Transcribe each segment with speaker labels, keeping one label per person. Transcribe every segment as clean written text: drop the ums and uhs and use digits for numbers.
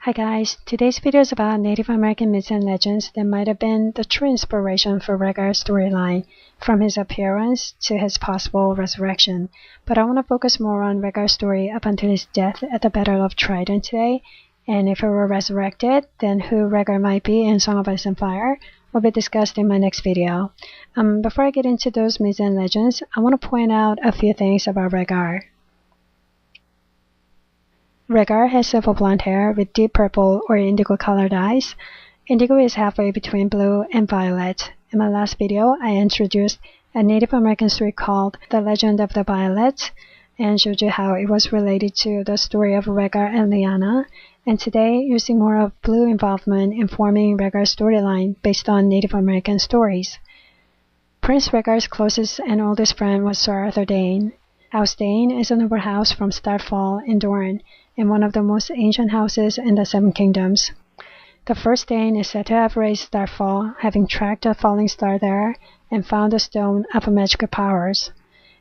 Speaker 1: Hi guys, today's video is about Native American myths and legends that might have been the true inspiration for Rhaegar's storyline, from his appearance to his possible resurrection. But I want to focus more on Rhaegar's story up until his death at the Battle of Trident today, and if he were resurrected, then who Rhaegar might be in Song of Ice and Fire will be discussed in my next video. Before I get into those myths and legends, I want to point out a few things about Rhaegar. Rhaegar has silver blonde hair with deep purple or indigo colored eyes. Indigo is halfway between blue and violet. In my last video, I introduced a Native American story called The Legend of the Violet and showed you how it was related to the story of Rhaegar and Lyanna. And today, you see more of blue involvement in forming Rhaegar's storyline based on Native American stories. Prince Rhaegar's closest and oldest friend was Sir Arthur Dayne. House Dayne is a noble house from Starfall in Dorne, and one of the most ancient houses in the Seven Kingdoms. The first Dane is said to have raised Starfall, having tracked a falling star there and found a stone of magical powers.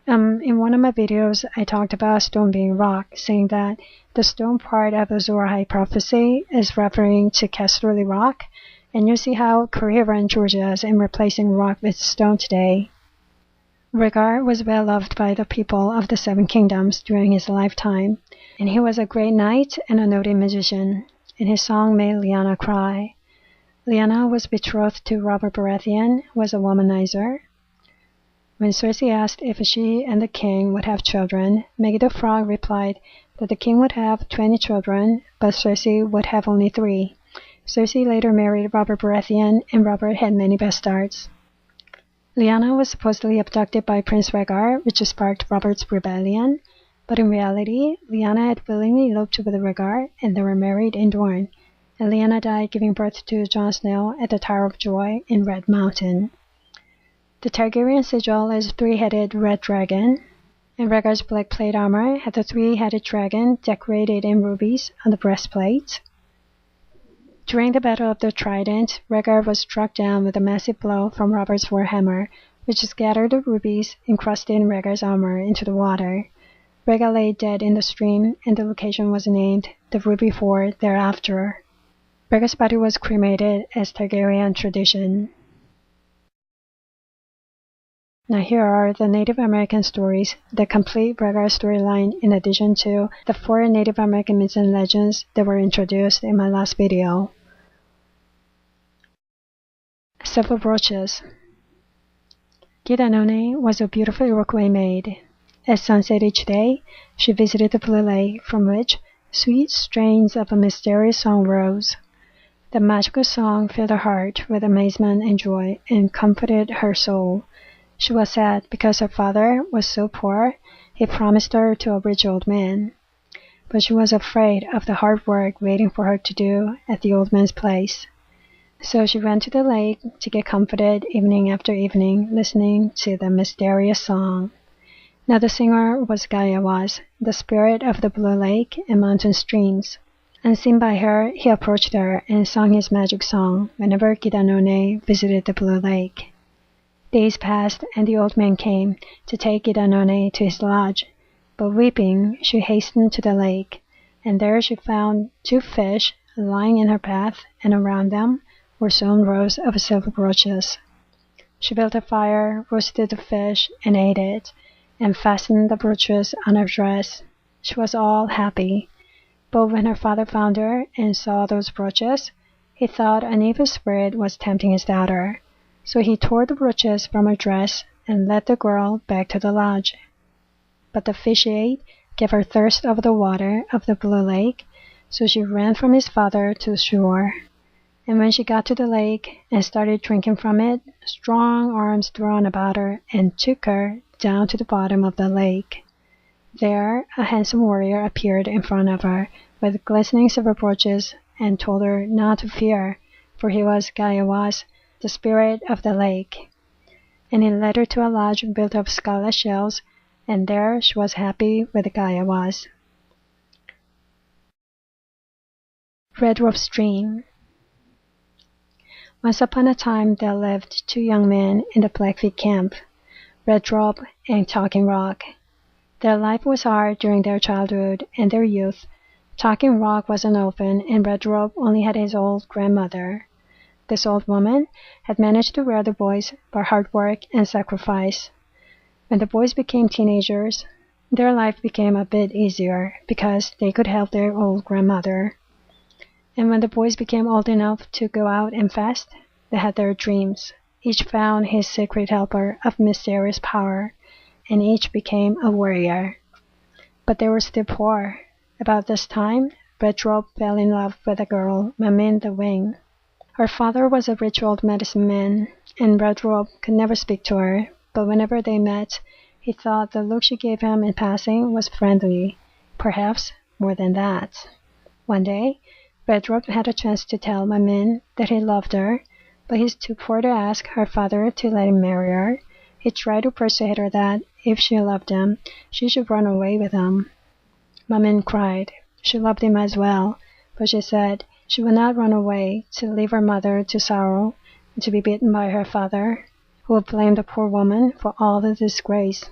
Speaker 1: In one of my videos, I talked about a stone being rock, saying that the stone part of the Azor Ahai prophecy is referring to Casterly Rock, and you see how coherent Georgia is in replacing rock with stone today. Rhaegar was well loved by the people of the Seven Kingdoms during his lifetime, and he was a great knight and a noted magician, and his song made Lyanna cry. Lyanna was betrothed to Robert Baratheon, who was a womanizer. When Cersei asked if she and the king would have children, Maggie the Frog replied that the king would have 20 children, but Cersei would have only 3. Cersei later married Robert Baratheon, and Robert had many bastards. Lyanna was supposedly abducted by Prince Rhaegar, which sparked Robert's rebellion, but in reality, Lyanna had willingly eloped with Rhaegar, and they were married in Dorne, and Lyanna died giving birth to Jon Snow at the Tower of Joy in Red Mountain. The Targaryen sigil is a 3-headed red dragon, and Rhaegar's black plate armor had the 3-headed dragon decorated in rubies on the breastplate. During the Battle of the Trident, Rhaegar was struck down with a massive blow from Robert's warhammer, which scattered the rubies encrusted in Rhaegar's armor into the water. Rhaegar lay dead in the stream, and the location was named the Ruby Ford thereafter. Rhaegar's body was cremated as Targaryen tradition. Now here are the Native American stories that complete Rhaegar's storyline in addition to the 4 Native American myths and legends that were introduced in my last video. Silver brooches. Gidanone was a beautiful Iroquois maid. At sunset each day, she visited the blue lake from which sweet strains of a mysterious song rose. The magical song filled her heart with amazement and joy and comforted her soul. She was sad because her father was so poor he promised her to a rich old man. But she was afraid of the hard work waiting for her to do at the old man's place. So she went to the lake to get comforted evening after evening, listening to the mysterious song. Now the singer was Gaiawaz, the spirit of the blue lake and mountain streams. Unseen by her, he approached her and sang his magic song whenever Gidanone visited the blue lake. Days passed, and the old man came to take Gidanone to his lodge, but weeping, she hastened to the lake, and there she found 2 fish lying in her path, and around them were sewn rows of silver brooches. She built a fire, roasted the fish, and ate it, and fastened the brooches on her dress. She was all happy, but when her father found her and saw those brooches, he thought an evil spirit was tempting his daughter. So he tore the brooches from her dress and led the girl back to the lodge. But the fish he ate gave her thirst of the water of the blue lake, so she ran from his father to the shore. And when she got to the lake and started drinking from it, strong arms thrown about her and took her down to the bottom of the lake. There, a handsome warrior appeared in front of her with glistening silver brooches and told her not to fear, for he was Gaiawaz, the spirit of the lake. And he led her to a lodge built of scarlet shells, and there she was happy with Gaiawaz. Red Rope Stream. Once upon a time there lived 2 young men in the Blackfeet camp, Red Rope and Talking Rock. Their life was hard during their childhood and their youth, Talking Rock was an orphan, and Red Robe only had his old grandmother. This old woman had managed to rear the boys by hard work and sacrifice. When the boys became teenagers, their life became a bit easier because they could help their old grandmother. And when the boys became old enough to go out and fast, they had their dreams. Each found his secret helper of mysterious power, and each became a warrior. But they were still poor. About this time, Red Robe fell in love with a girl, Mamin the Wing. Her father was a rich old medicine man, and Red Robe could never speak to her, but whenever they met, he thought the look she gave him in passing was friendly, perhaps more than that. One day, Red Robe had a chance to tell Mamin that he loved her, but he's too poor to ask her father to let him marry her. He tried to persuade her that, if she loved him, she should run away with him. Mamin cried. She loved him as well, but she said she would not run away to leave her mother to sorrow and to be beaten by her father, who would blame the poor woman for all the disgrace.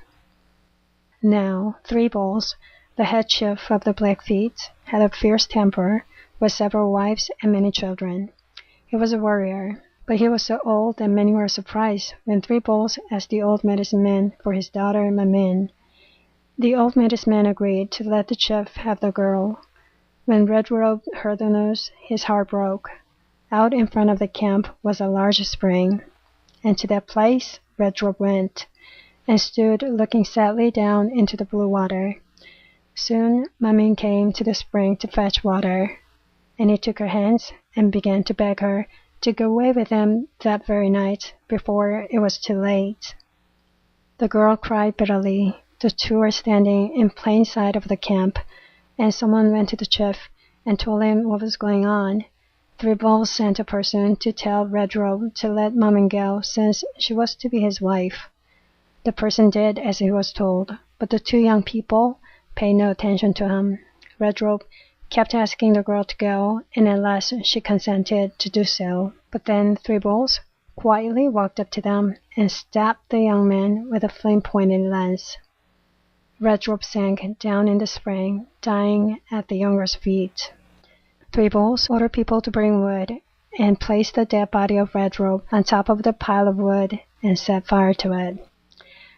Speaker 1: Now, Three Bulls, the head chief of the Blackfeet, had a fierce temper, with several wives and many children. He was a warrior, but he was so old that many were surprised when Three Bulls asked the old medicine man for his daughter Mamin. The old medicine man agreed to let the chief have the girl. When Red Robe heard the news, his heart broke. Out in front of the camp was a large spring, and to that place Red Robe went, and stood looking sadly down into the blue water. Soon Mamin came to the spring to fetch water, and he took her hands and began to beg her to go away with him that very night before it was too late. The girl cried bitterly. The two were standing in plain sight of the camp, and someone went to the chief and told him what was going on. Three Bulls sent a person to tell Red Robe to let Mamin go since she was to be his wife. The person did as he was told, but the two young people paid no attention to him. Red Robe kept asking the girl to go, and at last she consented to do so. But then Three Bulls quietly walked up to them and stabbed the young man with a flame-pointed lance. Red Robe sank down in the spring, dying at the younger's feet. Three Bulls ordered people to bring wood and place the dead body of Red Robe on top of the pile of wood and set fire to it.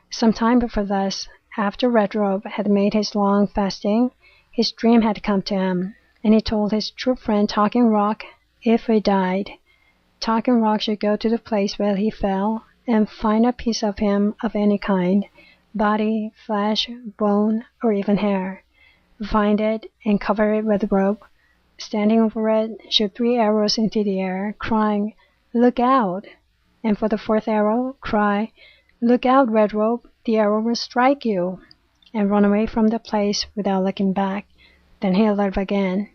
Speaker 1: Some time before this, after Red Robe had made his long fasting, his dream had come to him, and he told his true friend Talking Rock if he died, Talking Rock should go to the place where he fell and find a piece of him of any kind, body, flesh, bone, or even hair. Find it and cover it with a rope. Standing over it, shoot 3 arrows into the air, crying, "Look out!" And for the 4th arrow, cry, "Look out, Red Robe, the arrow will strike you," and run away from the place without looking back. Then he'll live again.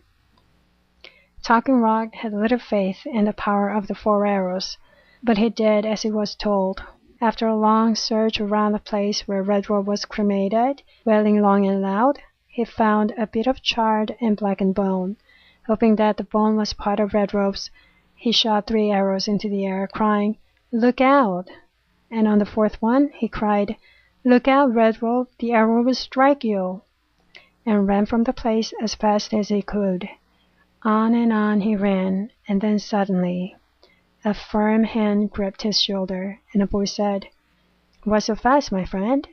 Speaker 1: Talking Rock had little faith in the power of the 4 arrows, but he did as he was told. After a long search around the place where Red Robe was cremated, wailing long and loud, he found a bit of charred and blackened bone. Hoping that the bone was part of Red Robe's, he shot 3 arrows into the air, crying, "Look out!" And on the 4th one, he cried, "Look out, Red Robe, the arrow will strike you," and ran from the place as fast as he could. On and on he ran, and then suddenly a firm hand gripped his shoulder, and a voice said, "Why so fast, my friend?"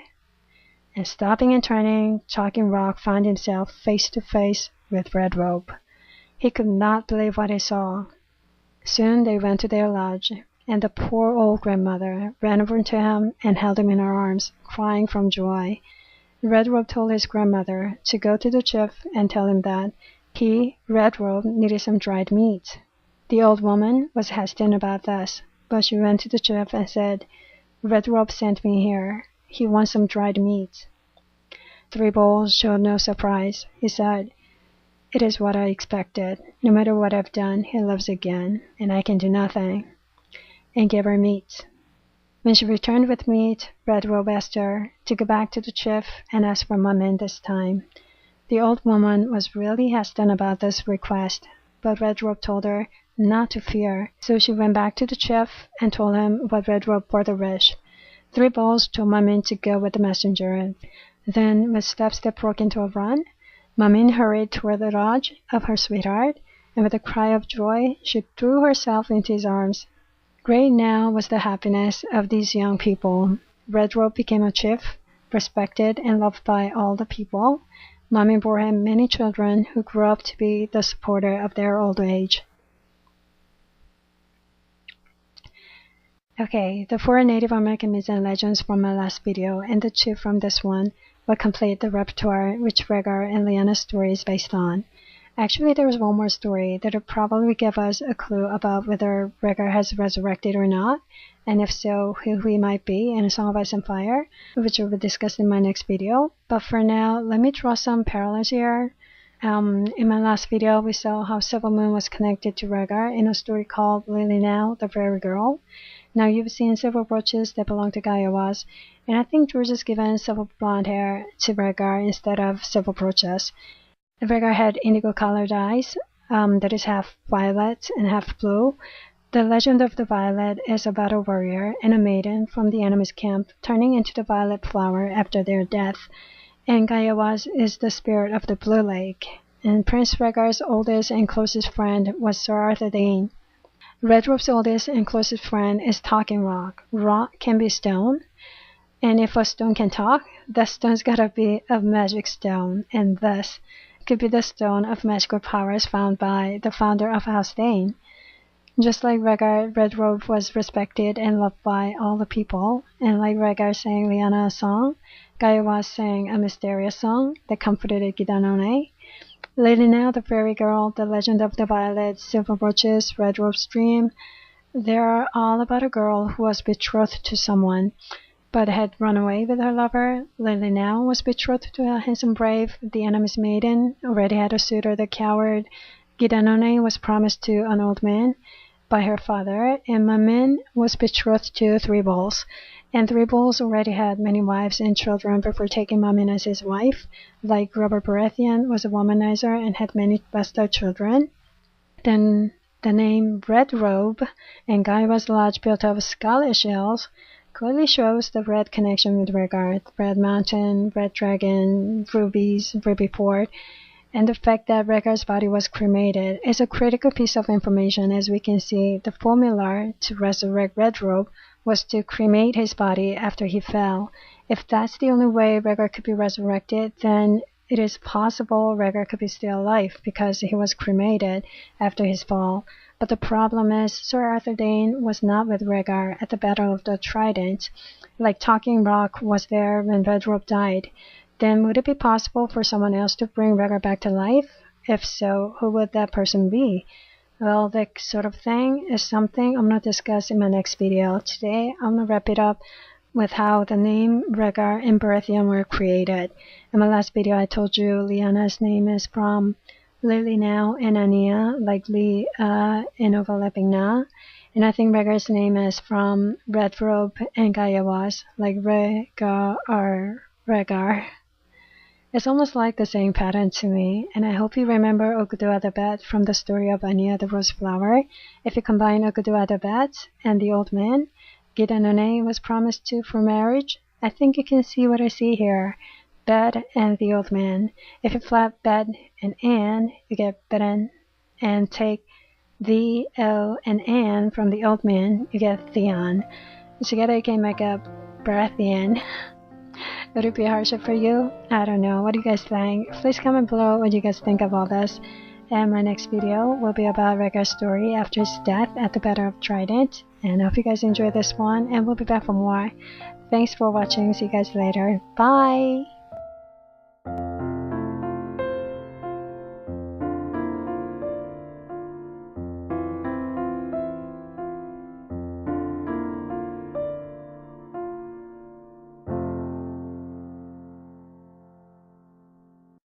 Speaker 1: And stopping and turning, Talking Rock found himself face to face with Red Robe. He could not believe what he saw. Soon they went to their lodge, and the poor old grandmother ran over to him and held him in her arms, crying from joy. Red Robe told his grandmother to go to the chief and tell him that he, Red Robe, needed some dried meat. The old woman was hesitant about this, but she went to the chief and said, "Red Robe sent me here. He wants some dried meat." Three Bulls showed no surprise. He said, "It is what I expected. No matter what I've done, he lives again, and I can do nothing," and gave her meat. When she returned with meat, Red Robe asked her to go back to the chief and ask for Mamin this time. The old woman was really hesitant about this request, but Red Robe told her not to fear, so she went back to the chief and told him what Red Robe further wished. Three Bulls told Mamin to go with the messenger. Then, with steps that broke into a run, Mamin hurried toward the lodge of her sweetheart, and with a cry of joy she threw herself into his arms. Great now was the happiness of these young people. Red Robe became a chief, respected and loved by all the people. Mamin bore him many children who grew up to be the supporter of their old age. Okay, the 4 Native American myths and legends from my last video and the 2 from this one will complete the repertoire which Rhaegar and Lyanna's story is based on. Actually, there is one more story that will probably give us a clue about whether Rhaegar has resurrected or not, and if so, who he might be in A Song of Ice and Fire, which will be discussed in my next video. But for now, let me draw some parallels here. In my last video, we saw how Silvermoon was connected to Rhaegar in a story called Lily Now, the Fairy Girl. Now you've seen silver brooches that belong to Gaiawas, and I think George has given silver blonde hair to Rhaegar instead of silver brooches. Rhaegar had indigo-colored eyes, that is half violet and half blue. The legend of the violet is about a warrior and a maiden from the enemy's camp turning into the violet flower after their death, and Gaiawas is the spirit of the blue lake, and Prince Rhaegar's oldest and closest friend was Sir Arthur Dayne. Red Robe's oldest and closest friend is Talking Rock. Rock can be stone, and if a stone can talk, that stone's gotta be a magic stone, and thus could be the stone of magical powers found by the founder of House Dayne. Just like Rhaegar, Red Robe was respected and loved by all the people, and like Rhaegar sang Lyanna a song, Gaiawas sang a mysterious song that comforted Gidanone. Lady Now, the Fairy Girl, The Legend of the Violet, Silver Brooches, Red Robe's Dream, they are all about a girl who was betrothed to someone, but had run away with her lover. Lily Now was betrothed to a handsome brave, the enemy's maiden, already had a suitor, the coward. Gidanone was promised to an old man by her father, and Mamin was betrothed to Three Bulls. And Three Bulls already had many wives and children before taking Mamin as his wife. Like Robert Baratheon was a womanizer and had many bastard children. Then the name Red Robe and Gaiawas Lodge built of scarlet shells clearly shows the red connection with Rhaegar, Red Mountain, Red Dragon, rubies, Ruby Fort, and the fact that Rhaegar's body was cremated is a critical piece of information. As we can see, the formula to resurrect Red Robe was to cremate his body after he fell. If that's the only way Rhaegar could be resurrected, then it is possible Rhaegar could be still alive because he was cremated after his fall. But the problem is Sir Arthur Dayne was not with Rhaegar at the Battle of the Trident. Like Talking Rock was there when Red Robe died. Then would it be possible for someone else to bring Rhaegar back to life? If so, who would that person be? Well, that sort of thing is something I'm going to discuss in my next video. Today, I'm going to wrap it up with how the name Rhaegar and Baratheon were created. In my last video, I told you Lyanna's name is from Lily Now and Ania, like Li and overlapping Na. And I think Rhaegar's name is from Red Robe and Gaiawas, like Rhaegar or Rhaegar. It's almost like the same pattern to me, and I hope you remember Ogudua the Bat from the story of Ania the Rose Flower. If you combine Ogudua the Bat and the old man Gidanone was promised to for marriage, I think you can see what I see here. Bat and the old man. If you flap Bat and Anne, you get Beren, and take the O and Anne from the old man, you get Theon. Together you can make a Baratheon. Would it be harsher for you? I don't know. What do you guys think? Please comment below what you guys think of all this. And my next video will be about Rhaegar's story after his death at the Battle of Trident. And I hope you guys enjoyed this one, and we'll be back for more. Thanks for watching. See you guys later. Bye!